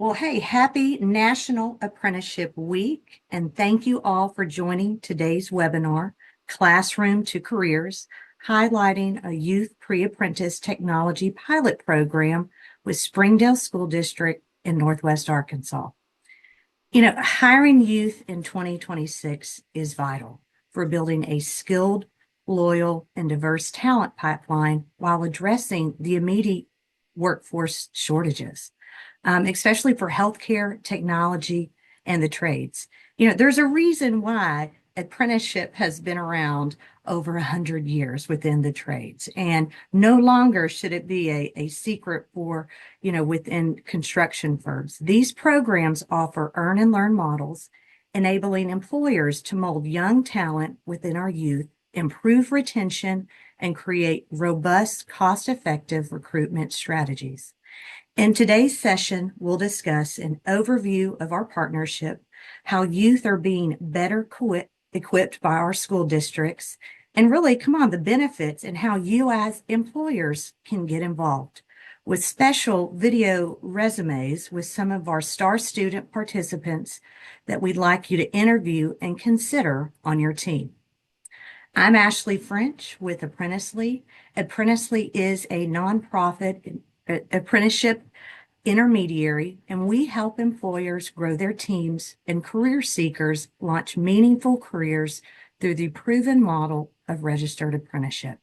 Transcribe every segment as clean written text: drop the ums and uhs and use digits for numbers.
Well, hey, happy National Apprenticeship Week, and thank you all for joining today's webinar, Classroom to Careers, highlighting a youth pre-apprentice technology pilot program with Springdale School District in Northwest Arkansas. Hiring youth in 2026 is vital for building a skilled, loyal, and diverse talent pipeline while addressing the immediate workforce shortages, especially for healthcare, technology, and the trades. There's a reason why apprenticeship has been around over 100 years within the trades, and no longer should it be a secret for, within construction firms. These programs offer earn and learn models, enabling employers to mold young talent within our youth, improve retention, and create robust, cost-effective recruitment strategies. In today's session, we'll discuss an overview of our partnership, how youth are being better equipped by our school districts, and really, the benefits and how you as employers can get involved, with special video resumes with some of our star student participants that we'd like you to interview and consider on your team. I'm Ashley French with Apprenticely. Apprenticely is a nonprofit apprenticeship intermediary, and we help employers grow their teams and career seekers launch meaningful careers through the proven model of registered apprenticeship.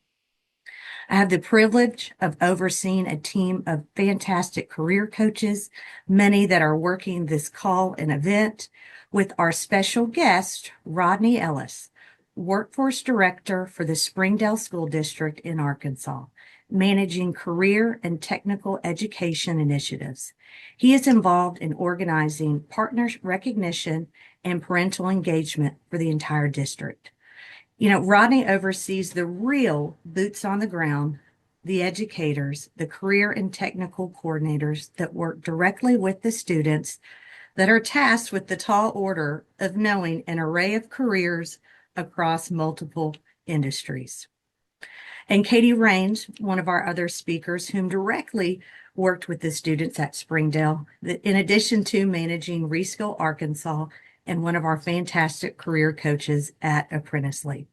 I have the privilege of overseeing a team of fantastic career coaches, many that are working this call and event, with our special guest, Rodney Ellis, Workforce Director for the Springdale School District in Arkansas, managing career and technical education initiatives. He is involved in organizing partner recognition and parental engagement for the entire district. Rodney oversees the real boots on the ground, the educators, the career and technical coordinators that work directly with the students that are tasked with the tall order of knowing an array of careers across multiple industries. And Katie Raines, one of our other speakers, whom directly worked with the students at Springdale, in addition to managing Reskill, Arkansas, and one of our fantastic career coaches at Apprenticely.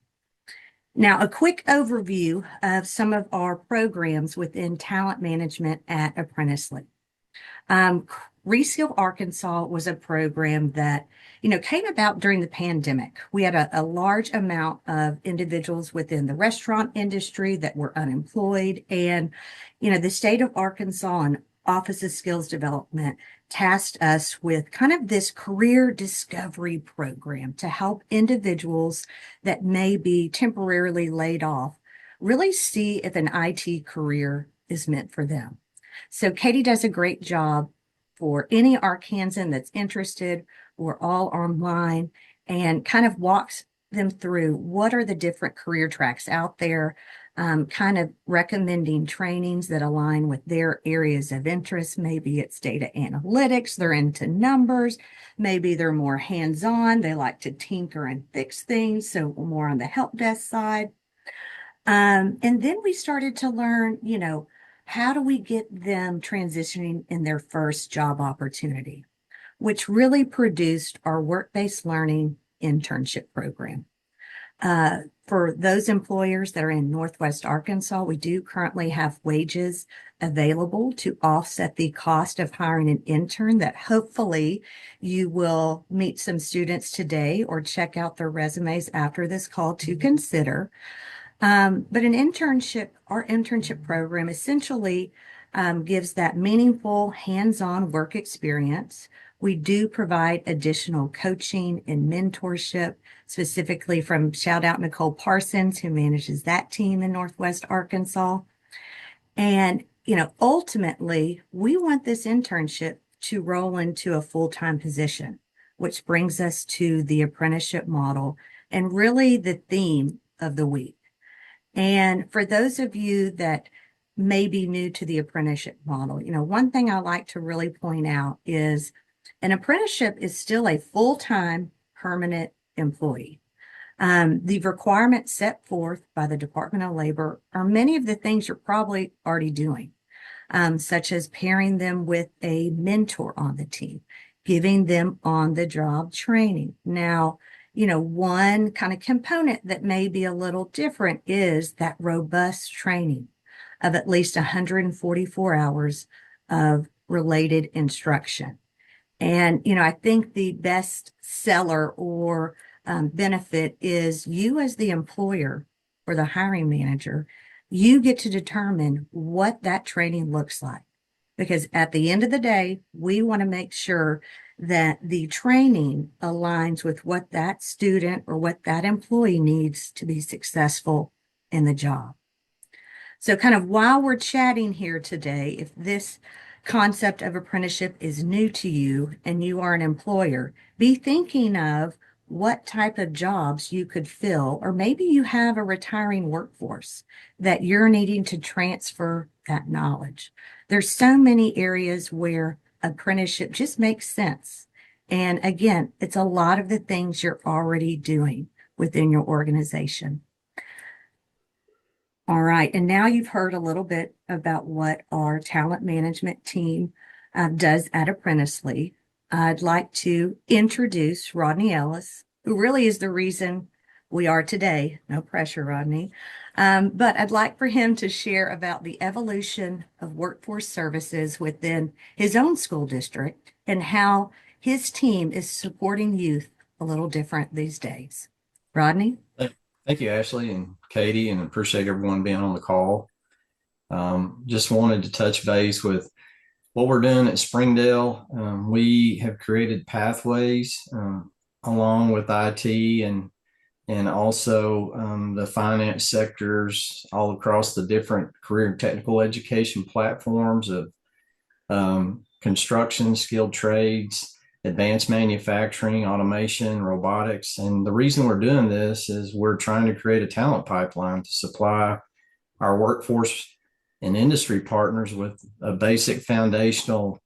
Now, a quick overview of some of our programs within talent management at Apprenticely. Reskill, Arkansas was a program that, came about during the pandemic. We had a large amount of individuals within the restaurant industry that were unemployed. And, the state of Arkansas and Office of Skills Development tasked us with kind of this career discovery program to help individuals that may be temporarily laid off really see if an IT career is meant for them. So Katie does a great job for any Arkansan that's interested. We're all online and kind of walks them through what are the different career tracks out there, kind of recommending trainings that align with their areas of interest. Maybe it's data analytics, they're into numbers, maybe they're more hands-on, they like to tinker and fix things, so more on the help desk side. And then we started to learn, how do we get them transitioning in their first job opportunity, which really produced our work-based learning internship program. For those employers that are in Northwest Arkansas, we do currently have wages available to offset the cost of hiring an intern that hopefully you will meet some students today or check out their resumes after this call to consider. But our internship program essentially gives that meaningful hands-on work experience. We do provide additional coaching and mentorship, specifically from shout out Nicole Parsons, who manages that team in Northwest Arkansas. And, ultimately, we want this internship to roll into a full-time position, which brings us to the apprenticeship model and really the theme of the week. And for those of you that may be new to the apprenticeship model, one thing I like to really point out is an apprenticeship is still a full-time permanent employee. The requirements set forth by the Department of Labor are many of the things you're probably already doing. such as pairing them with a mentor on the team, giving them on-the-job training. Now, one kind of component that may be a little different is that robust training of at least 144 hours of related instruction. And, I think the best seller or benefit is you as the employer or the hiring manager, you get to determine what that training looks like. Because at the end of the day, we want to make sure that the training aligns with what that student or what that employee needs to be successful in the job. So kind of while we're chatting here today, if this concept of apprenticeship is new to you and you are an employer, be thinking of what type of jobs you could fill, or maybe you have a retiring workforce that you're needing to transfer that knowledge. There's so many areas where apprenticeship just makes sense. And again, it's a lot of the things you're already doing within your organization. All right, and now you've heard a little bit about what our talent management team does at Apprenticely. I'd like to introduce Rodney Ellis, who really is the reason we are today. No pressure, Rodney. But I'd like for him to share about the evolution of workforce services within his own school district and how his team is supporting youth a little different these days. Rodney? Thank you, Ashley and Katie, and appreciate everyone being on the call. Just wanted to touch base with what we're doing at Springdale. We have created pathways along with IT and also the finance sectors all across the different career and technical education platforms of construction, skilled trades, advanced manufacturing, automation, robotics. And the reason we're doing this is we're trying to create a talent pipeline to supply our workforce and industry partners with a basic foundational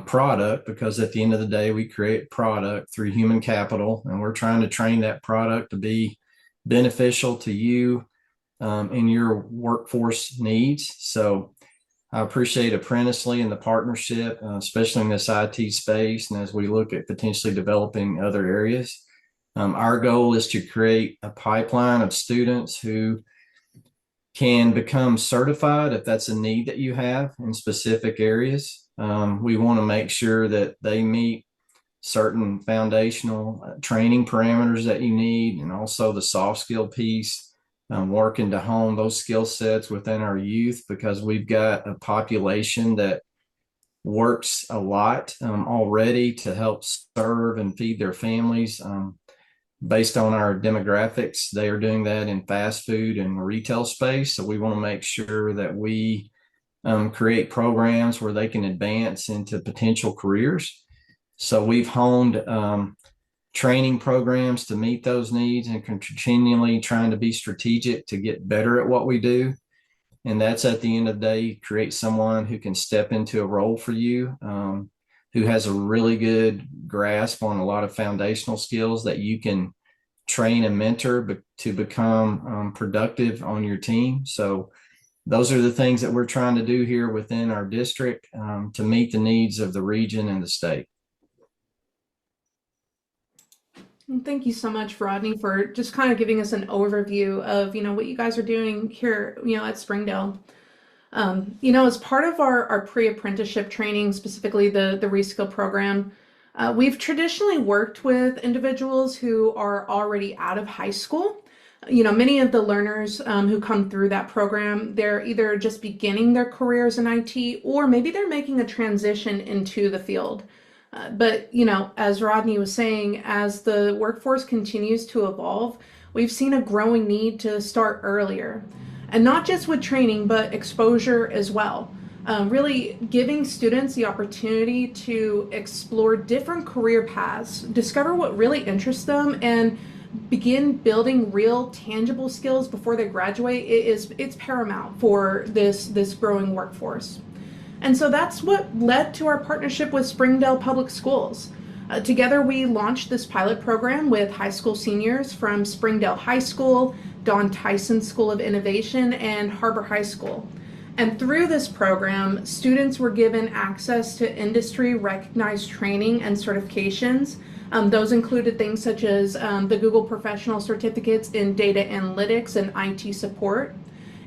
product, because at the end of the day, we create product through human capital, and we're trying to train that product to be beneficial to you in your workforce needs. So I appreciate Apprenticely and the partnership, especially in this IT space, and as we look at potentially developing other areas. Our goal is to create a pipeline of students who can become certified if that's a need that you have in specific areas. We want to make sure that they meet certain foundational training parameters that you need, and also the soft skill piece. Working to hone those skill sets within our youth, because we've got a population that works a lot already to help serve and feed their families. Based on our demographics, they are doing that in fast food and retail space. So we want to make sure that we create programs where they can advance into potential careers. So we've honed training programs to meet those needs and continually trying to be strategic to get better at what we do. And that's, at the end of the day, create someone who can step into a role for you, who has a really good grasp on a lot of foundational skills that you can train and mentor to become productive on your team. So those are the things that we're trying to do here within our district to meet the needs of the region and the state. Thank you so much, Rodney, for just kind of giving us an overview of, what you guys are doing here, at Springdale. As part of our pre-apprenticeship training, specifically the reskill program, we've traditionally worked with individuals who are already out of high school. Many of the learners who come through that program, they're either just beginning their careers in IT, or maybe they're making a transition into the field. But, as Rodney was saying, as the workforce continues to evolve, we've seen a growing need to start earlier. And not just with training, but exposure as well. Really giving students the opportunity to explore different career paths, discover what really interests them, and begin building real tangible skills before they graduate. It's paramount for this growing workforce. And so that's what led to our partnership with Springdale Public Schools. Together, we launched this pilot program with high school seniors from Springdale High School, Tyson School of Innovation, and Har-Ber High School. And through this program, students were given access to industry recognized training and certifications. Those included things such as the Google Professional Certificates in Data Analytics and IT Support,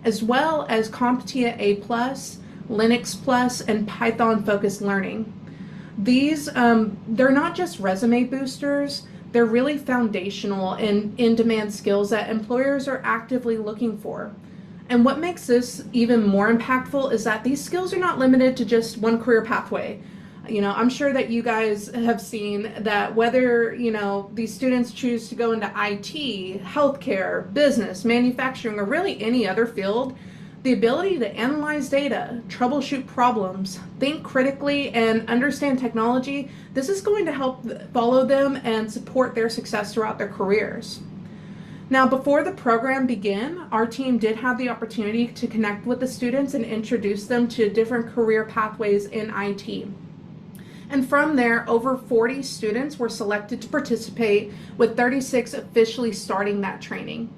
as well as CompTIA A+, Linux Plus, and Python Focused Learning. These, they're not just resume boosters, they're really foundational and in-demand skills that employers are actively looking for. And what makes this even more impactful is that these skills are not limited to just one career pathway. I'm sure that you guys have seen that whether, these students choose to go into IT, healthcare, business, manufacturing, or really any other field, the ability to analyze data, troubleshoot problems, think critically, and understand technology, this is going to help follow them and support their success throughout their careers. Now, before the program began, our team did have the opportunity to connect with the students and introduce them to different career pathways in IT. And from there, over 40 students were selected to participate, with 36 officially starting that training.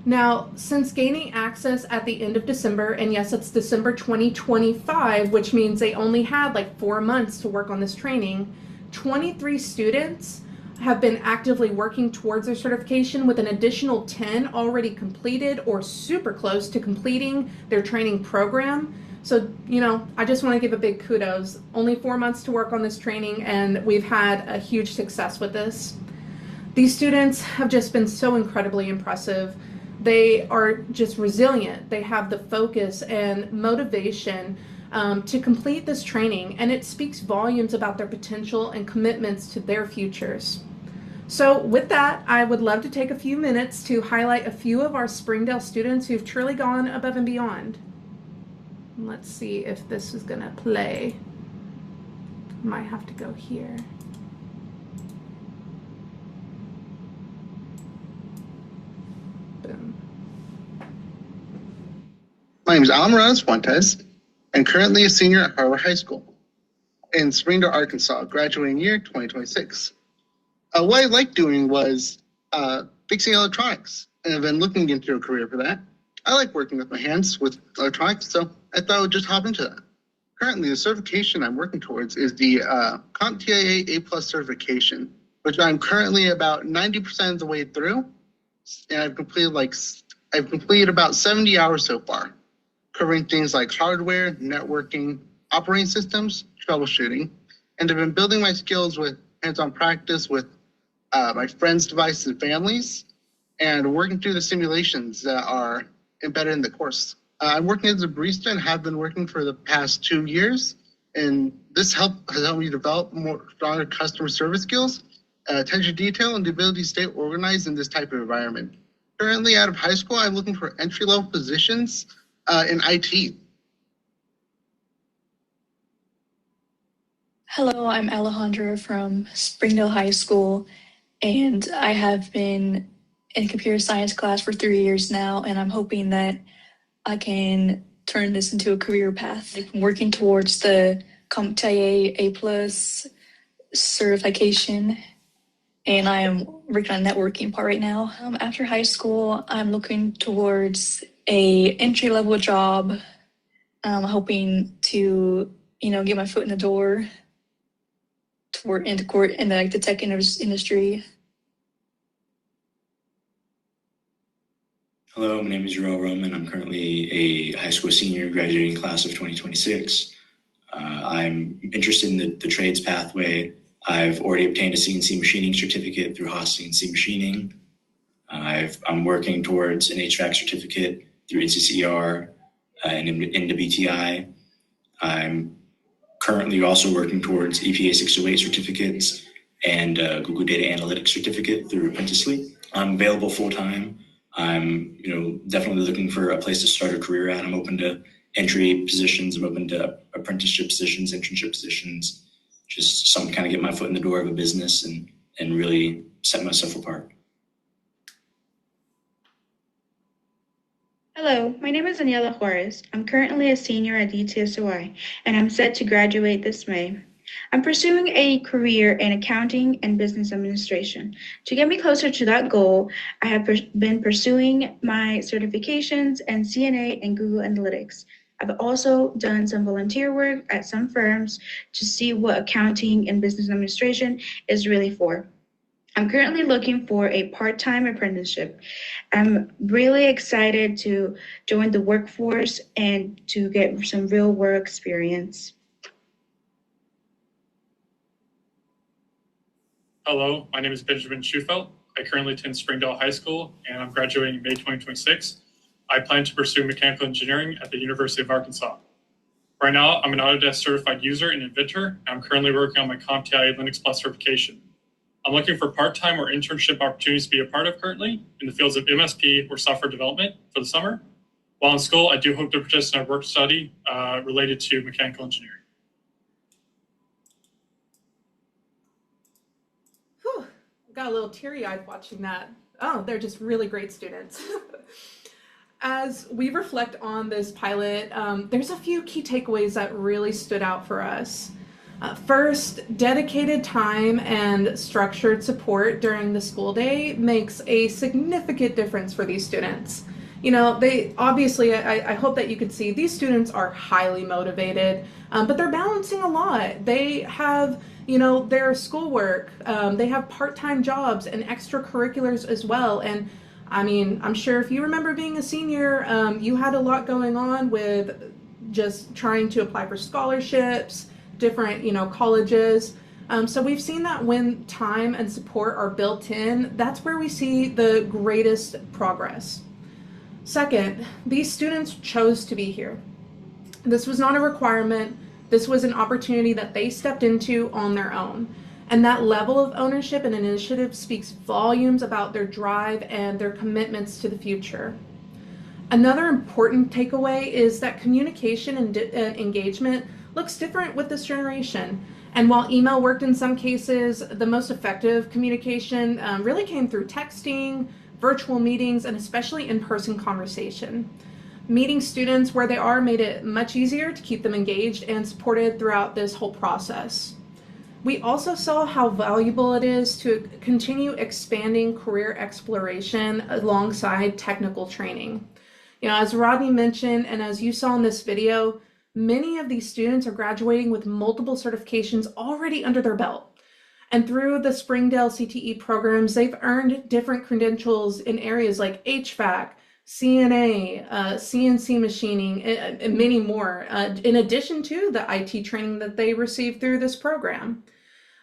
Now, since gaining access at the end of December, and yes, it's December 2025, which means they only had like 4 months to work on this training, 23 students have been actively working towards their certification, with an additional 10 already completed or super close to completing their training program. So, I just want to give a big kudos. Only 4 months to work on this training, and we've had a huge success with this. These students have just been so incredibly impressive. They are just resilient. They have the focus and motivation to complete this training, and it speaks volumes about their potential and commitments to their futures. So with that, I would love to take a few minutes to highlight a few of our Springdale students who've truly gone above and beyond. Let's see if this is gonna play. Might have to go here. Boom. My name is Alan Fuentes, and currently a senior at Har-Ber High School in Springdale, Arkansas, graduating year 2026. What I liked doing was fixing electronics, and I've been looking into a career for that. I like working with my hands with electronics, so I thought I would just hop into that. Currently, the certification I'm working towards is the CompTIA A+ certification, which I'm currently about 90% of the way through, and I've completed about 70 hours so far, covering things like hardware, networking, operating systems, troubleshooting, and I've been building my skills with hands-on practice with my friends' devices and families, and working through the simulations that are embedded in the course. I'm working as a barista and have been working for the past 2 years, and this has helped me develop more stronger customer service skills, attention to detail, and the ability to stay organized in this type of environment. Currently out of high school, I'm looking for entry-level positions in IT. Hello, I'm Alejandra from Springdale High School, and I have been in computer science class for 3 years now, and I'm hoping that I can turn this into a career path. I'm working towards the CompTIA A+ certification, and I am working on the networking part right now. After high school, I'm looking towards a entry-level job. I'm hoping to, get my foot in the door toward into court in the tech industry. Hello, my name is Joel Roman. I'm currently a high school senior graduating class of 2026. I'm interested in the trades pathway. I've already obtained a CNC machining certificate through Haas CNC Machining. I'm working towards an HVAC certificate through NCCR and NWTI. I'm currently also working towards EPA 608 certificates and Google Data Analytics certificate through Apprenticely. I'm available full-time. I'm, definitely looking for a place to start a career at. I'm open to entry positions. I'm open to apprenticeship positions, internship positions, just something to kind of get my foot in the door of a business and really set myself apart. Hello, my name is Daniela Juarez. I'm currently a senior at DTSOI, and I'm set to graduate this May. I'm pursuing a career in accounting and business administration. To get me closer to that goal, I have been pursuing my certifications in CNA and Google Analytics. I've also done some volunteer work at some firms to see what accounting and business administration is really for. I'm currently looking for a part-time apprenticeship. I'm really excited to join the workforce and to get some real work experience. Hello, my name is Benjamin Schufelt. I currently attend Springdale High School, and I'm graduating in May 2026. I plan to pursue mechanical engineering at the University of Arkansas. Right now, I'm an Autodesk certified user and inventor. And I'm currently working on my CompTIA A Linux Plus certification. I'm looking for part-time or internship opportunities to be a part of currently in the fields of MSP or software development for the summer. While in school, I do hope to participate in a work study related to mechanical engineering. Whew, got a little teary-eyed watching that. Oh, they're just really great students. As we reflect on this pilot, there's a few key takeaways that really stood out for us. First, dedicated time and structured support during the school day makes a significant difference for these students. You know, they obviously, I hope that you can see these students are highly motivated, but they're balancing a lot. They have, you know, their schoolwork, they have part-time jobs and extracurriculars as well. And I mean, I'm sure if you remember being a senior, you had a lot going on with just trying to apply for scholarships, different, you know, colleges. So we've seen that when time and support are built in, that's where we see the greatest progress. Second, these students chose to be here. This was not a requirement. This was an opportunity that they stepped into on their own. And that level of ownership and initiative speaks volumes about their drive and their commitments to the future. Another important takeaway is that communication and engagement looks different with this generation. And while email worked in some cases, the most effective communication really came through texting, virtual meetings, and especially in-person conversation. Meeting students where they are made it much easier to keep them engaged and supported throughout this whole process. We also saw how valuable it is to continue expanding career exploration alongside technical training. You know, as Rodney mentioned, and as you saw in this video, many of these students are graduating with multiple certifications already under their belt. And through the Springdale CTE programs, they've earned different credentials in areas like HVAC, CNA, CNC machining, and many more, in addition to the IT training that they receive through this program.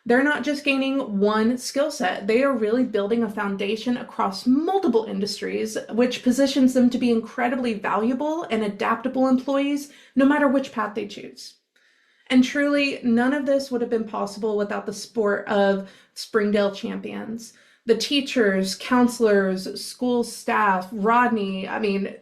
They're not just gaining one skill set, they are really building a foundation across multiple industries, which positions them to be incredibly valuable and adaptable employees, no matter which path they choose. And truly, none of this would have been possible without the support of Springdale champions. The teachers, counselors, school staff, Rodney, I mean,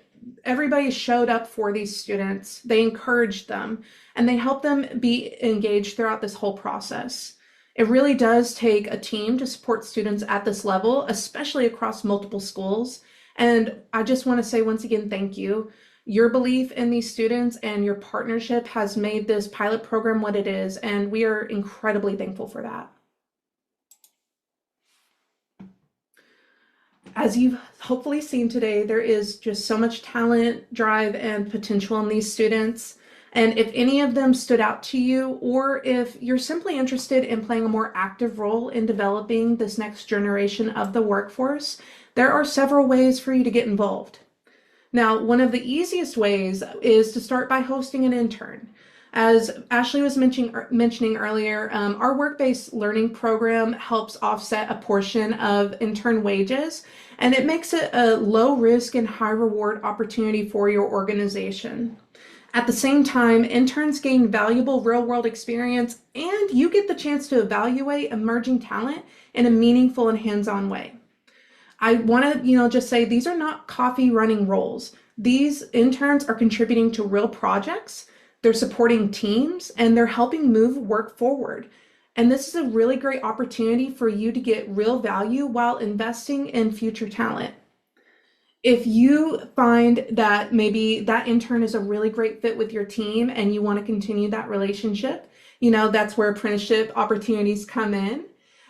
everybody showed up for these students. They encouraged them and they helped them be engaged throughout this whole process. It really does take a team to support students at this level, especially across multiple schools. And I just want to say once again, thank you. Your belief in these students and your partnership has made this pilot program what it is, and we are incredibly thankful for that. As you've hopefully seen today, there is just so much talent, drive, and potential in these students. And if any of them stood out to you, or if you're simply interested in playing a more active role in developing this next generation of the workforce, there are several ways for you to get involved. Now, one of the easiest ways is to start by hosting an intern. As Ashley was mentioning earlier, our work-based learning program helps offset a portion of intern wages, and it makes it a low risk and high reward opportunity for your organization. At the same time, interns gain valuable real-world experience, and you get the chance to evaluate emerging talent in a meaningful and hands-on way. I want to, just say these are not coffee running roles. These interns are contributing to real projects, they're supporting teams, and they're helping move work forward. And this is a really great opportunity for you to get real value while investing in future talent. If you find that maybe that intern is a really great fit with your team and you want to continue that relationship, that's where apprenticeship opportunities come in.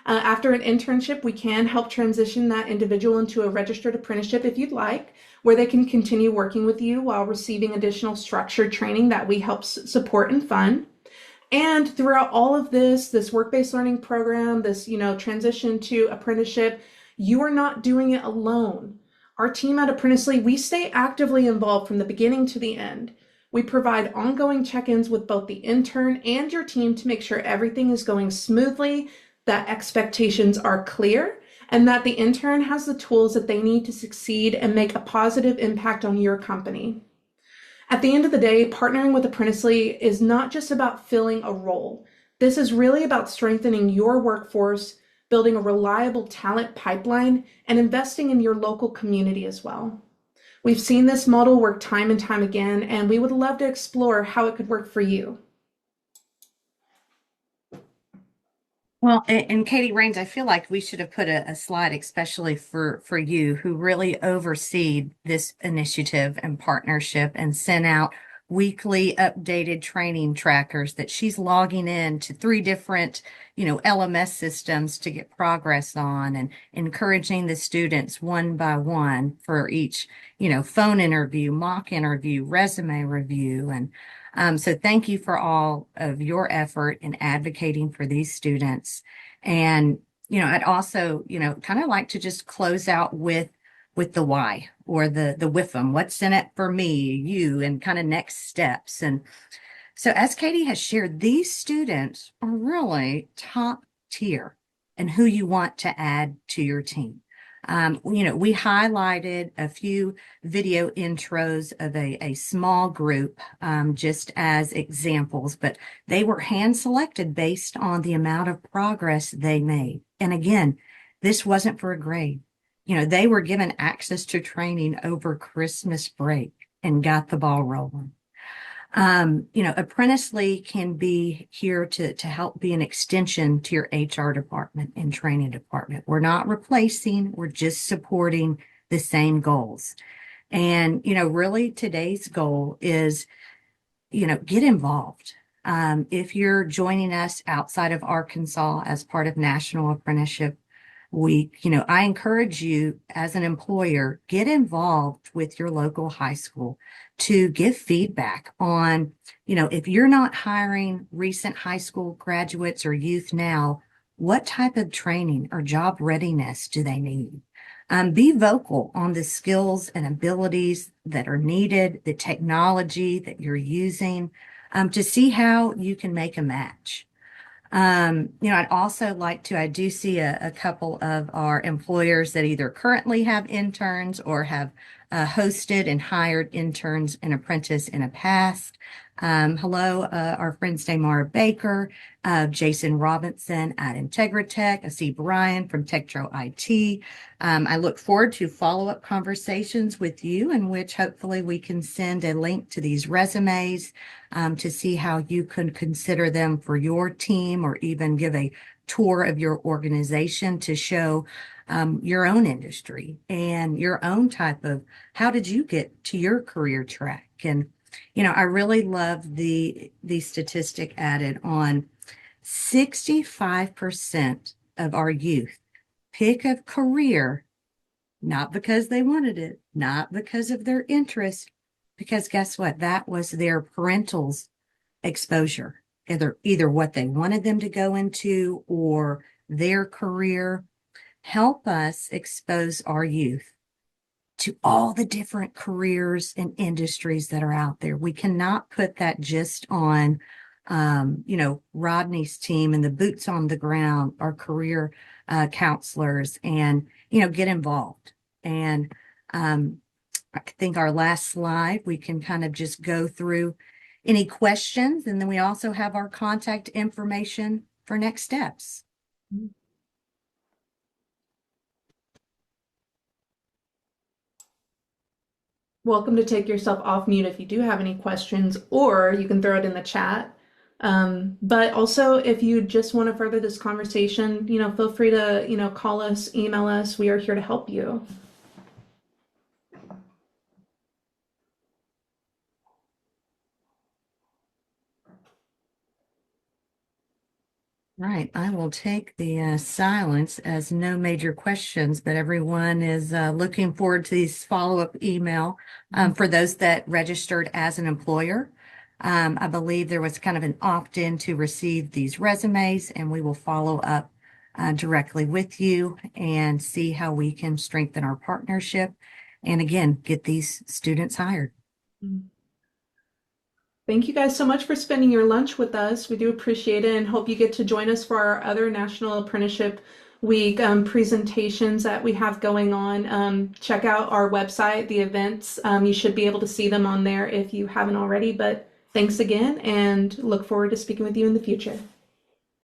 After an internship, we can help transition that individual into a registered apprenticeship if you'd like, where they can continue working with you while receiving additional structured training that we help support and fund. And throughout all of this work-based learning program, this, transition to apprenticeship, you are not doing it alone. Our team at Apprenticely, we stay actively involved from the beginning to the end. We provide ongoing check-ins with both the intern and your team to make sure everything is going smoothly, that expectations are clear, and that the intern has the tools that they need to succeed and make a positive impact on your company. At the end of the day, partnering with Apprenticely is not just about filling a role. This is really about strengthening your workforce, building a reliable talent pipeline, and investing in your local community as well. We've seen this model work time and time again, and we would love to explore how it could work for you. Well, and Katie Rains, I feel like we should have put a slide, especially for you, who really oversee this initiative and partnership and sent out weekly updated training trackers that she's logging in to 3 different, LMS systems to get progress on, and encouraging the students one by one for each, phone interview, mock interview, resume review. And so thank you for all of your effort in advocating for these students. And, I'd also, kind of like to just close out with the why, or the WIFM, what's in it for me, you, and kind of next steps. And so as Katie has shared, these students are really top tier and who you want to add to your team. We highlighted a few video intros of a small group, just as examples, but they were hand selected based on the amount of progress they made. And again, this wasn't for a grade. They were given access to training over Christmas break and got the ball rolling. Apprenticely can be here to help be an extension to your HR department and training department. We're not replacing, we're just supporting the same goals. And, really today's goal is, get involved. If you're joining us outside of Arkansas as part of National Apprenticeship Week, I encourage you as an employer, get involved with your local high school to give feedback on, if you're not hiring recent high school graduates or youth now, what type of training or job readiness do they need? Be vocal on the skills and abilities that are needed, the technology that you're using, to see how you can make a match. I'd also like to, I do see a couple of our employers that either currently have interns or have hosted and hired interns and apprentice in a past. Hello, our friends Damara Baker, Jason Robinson at Integratech. I see Brian from Tektro IT. I look forward to follow-up conversations with you, in which hopefully we can send a link to these resumes to see how you can consider them for your team, or even give a tour of your organization to show your own industry and your own type of, how did you get to your career track? And I really love the statistic added on 65% of our youth pick a career not because they wanted it, not because of their interest, because guess what? That was their parental's exposure, either what they wanted them to go into or their career. Help us expose our youth to all the different careers and industries that are out there. We cannot put that just on, Rodney's team and the boots on the ground, our career counselors, and, get involved. And I think our last slide, we can kind of just go through any questions. And then we also have our contact information for next steps. Welcome to take yourself off mute if you do have any questions, or you can throw it in the chat. But also, if you just want to further this conversation, feel free to, call us, email us. We are here to help you. right, I will take the silence as no major questions, but everyone is looking forward to these follow-up email. For those that registered as an employer, I believe there was kind of an opt-in to receive these resumes, and we will follow up directly with you and see how we can strengthen our partnership and again, get these students hired. Thank you guys so much for spending your lunch with us. We do appreciate it and hope you get to join us for our other National Apprenticeship Week presentations that we have going on. Check out our website, the events. You should be able to see them on there if you haven't already, but thanks again and look forward to speaking with you in the future.